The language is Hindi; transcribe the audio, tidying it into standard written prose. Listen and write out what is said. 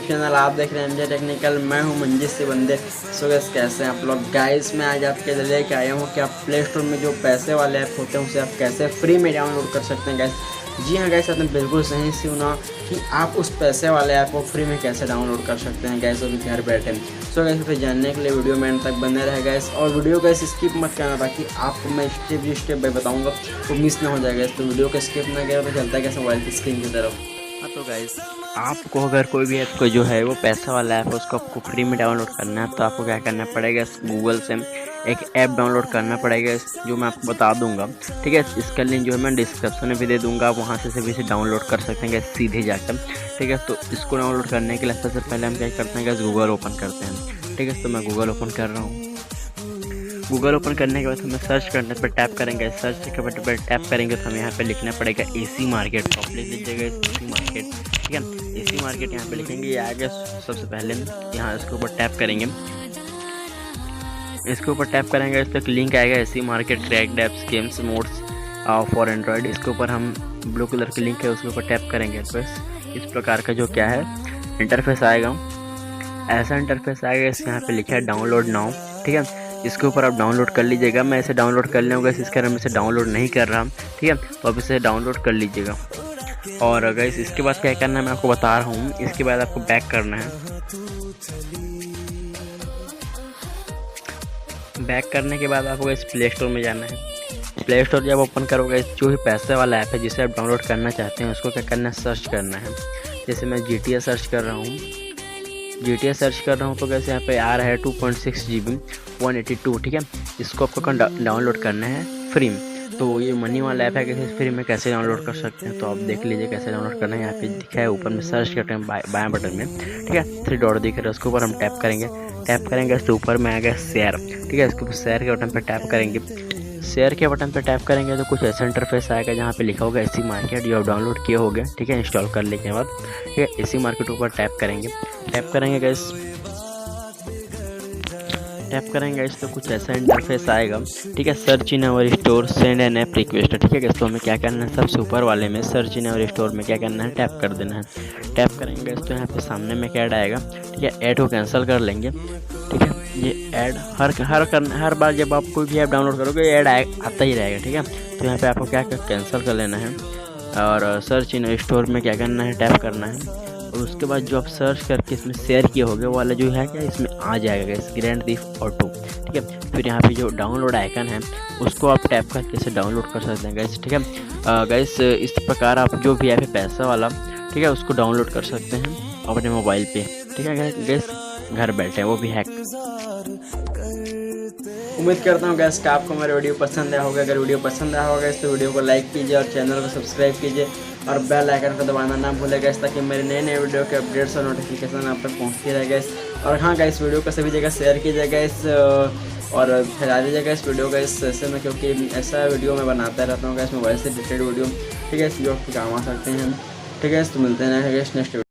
यूट्यूब चैनल, आप देख रहे हैं एमजे टेक्निकल। मैं हूं मंजित से बंदे। सो गाइस कैसे हैं आप लोग। गाइस मैं आज आपके लिए लेके आया हूं कि आप प्ले स्टोर में जो पैसे वाले ऐप होते हैं उसे आप कैसे फ्री में डाउनलोड कर सकते हैं। गाइस जी हाँ गाइस, आपने बिल्कुल सही सुना कि आप उस पैसे वाले ऐप को फ्री में कैसे डाउनलोड कर सकते हैं गाइस, वो भी घर बैठे। सो गाइस फिर जानने के लिए वीडियो में एंड तक बने रहे गाइस, और वीडियो को स्किप मत करना ताकि आपको मैं स्टेप बाई स्टेप बताऊंगा तो मिस ना हो जाएगा। तो वीडियो को स्किप ना करें तो चलता है कैसे मोबाइल की स्क्रीन की तरफ। हाँ तो गाइस आपको अगर कोई भी ऐप को जो है वो पैसा वाला ऐप उसको आपको फ्री में डाउनलोड करना है तो आपको क्या करना पड़ेगा, गूगल से एक ऐप डाउनलोड करना पड़ेगा जो मैं आपको बता दूंगा। ठीक है, इसका लिंक जो है मैं डिस्क्रिप्शन में भी दे दूंगा, वहाँ से भी इसे डाउनलोड कर सकते हैं सीधे जाकर। ठीक है, तो इसको डाउनलोड करने के लिए सबसे पहले हम क्या करते हैं, गूगल ओपन करते हैं। ठीक है, तो मैं गूगल ओपन कर रहा हूँ। गूगल ओपन करने के बाद हमें सर्च करने पर टैप करेंगे। सर्च के बटन पर टैप करेंगे तो हमें यहाँ पे लिखना पड़ेगा एसी मार्केट। तो आप लिख लीजिएगा एसी मार्केट। ठीक है, एसी मार्केट यहाँ पे लिखेंगे, ये आगे सबसे पहले यहाँ इसके ऊपर टैप करेंगे। इसके ऊपर टैप करेंगे इस तक लिंक आएगा AC market cracked apps games modes for Android. इसके ऊपर हम ब्लू कलर की लिंक है उसके ऊपर टैप करेंगे तो इस प्रकार का जो क्या है इंटरफेस आएगा, ऐसा इंटरफेस आएगा। इस यहाँ पे लिखा है डाउनलोड नाउ। ठीक है, इसके ऊपर आप डाउनलोड कर लीजिएगा। मैं इसे डाउनलोड कर लूँगा, इस कारण मैं इसे डाउनलोड नहीं कर रहा। ठीक है, तो आप इसे डाउनलोड कर लीजिएगा। और अगर इसके बाद क्या करना है मैं आपको बता रहा हूँ। इसके बाद आपको बैक करना है। बैक करने के बाद आपको इस प्ले स्टोर में जाना है। प्ले स्टोर जब ओपन करोगे जो भी पैसे वाला ऐप है जिसे आप डाउनलोड करना चाहते हैं उसको क्या करना है, सर्च करना है। जैसे मैं GTA सर्च कर रहा हूँ, GTA सर्च कर रहा हूँ तो कैसे यहाँ पे आ रहा है 2.6 GB 182। ठीक है, इसको आपको डाउनलोड करना है फ्री में। तो ये मनी वाला ऐप है कि फ्री में कैसे डाउनलोड कर सकते हैं, तो आप देख लीजिए कैसे डाउनलोड करना है। यहाँ पे दिखा है ऊपर में सर्च करते हैं बाएं बटन में। ठीक है, 3 डॉट दिख रहा है, उसके ऊपर हम टैप करेंगे। टैप करेंगे इसके ऊपर में आ गया शेयर। ठीक है, इसके ऊपर शेयर के बटन पर टैप करेंगे। शेयर के बटन पर टैप करेंगे तो कुछ ऐसा इंटरफेस आएगा जहाँ पे लिखा होगा एसी मार्केट जो आप डाउनलोड किए होंगे। ठीक है, इंस्टॉल कर लेने के बाद ठीक है एसी मार्केट ऊपर टैप करेंगे। टैप करेंगे गैस, टैप करेंगे इस तो कुछ ऐसा इंटरफेस आएगा। ठीक है, search in our store send an app request. ठीक है, तो हमें क्या करना है, सबसे ऊपर वाले में सर्च इन आवर स्टोर में क्या करना है, टैप कर देना है। टैप करेंगे तो यहाँ पे सामने में क्या ऐड आएगा। ठीक है, ऐड को कैंसिल कर लेंगे। ठीक है, ये ऐड हर बार जब आप कोई भी ऐप डाउनलोड करोगे ऐड आता ही रहेगा। ठीक है, तो यहाँ पे आपको क्या कैंसिल कर लेना है और सर्च इन स्टोर में क्या करना है, टैप करना है। और उसके बाद जो आप सर्च करके इसमें शेयर किए होंगे वाला जो है क्या इसमें आ जाएगा इस ग्रैंड थीफ ऑटो। ठीक है, फिर यहाँ पे जो डाउनलोड आइकन है उसको आप टैप करके इसे डाउनलोड कर सकते हैं गाइस। ठीक है गाइस, इस प्रकार आप जो भी ऐप है पैसा वाला ठीक है उसको डाउनलोड कर सकते हैं अपने मोबाइल पे। ठीक है गाइस, घर बैठे वो भी हैक। उम्मीद करता हूँ गैस कि आपको मेरा वीडियो पसंद आया होगा। अगर वीडियो पसंद आया होगा तो वीडियो को लाइक कीजिए और चैनल को सब्सक्राइब कीजिए और बेल आइकन को दबाना ना भूलें गैस, ताकि मेरे नए वीडियो के अपडेट्स और नोटिफिकेशन आप तक पहुँचती रहे गैस। और हाँ गैस, वीडियो को सभी जगह शेयर कीजिए गैस और फैला दीजिएगा इस वीडियो का इस ऐसे में, क्योंकि ऐसा वीडियो मैं बनाता रहता हूँ गैस मोबाइल से रिलेटेड वीडियो। ठीक है, जो आपके काम आ सकते हैं। ठीक है, तो मिलते हैं नेक्स्ट वीडियो।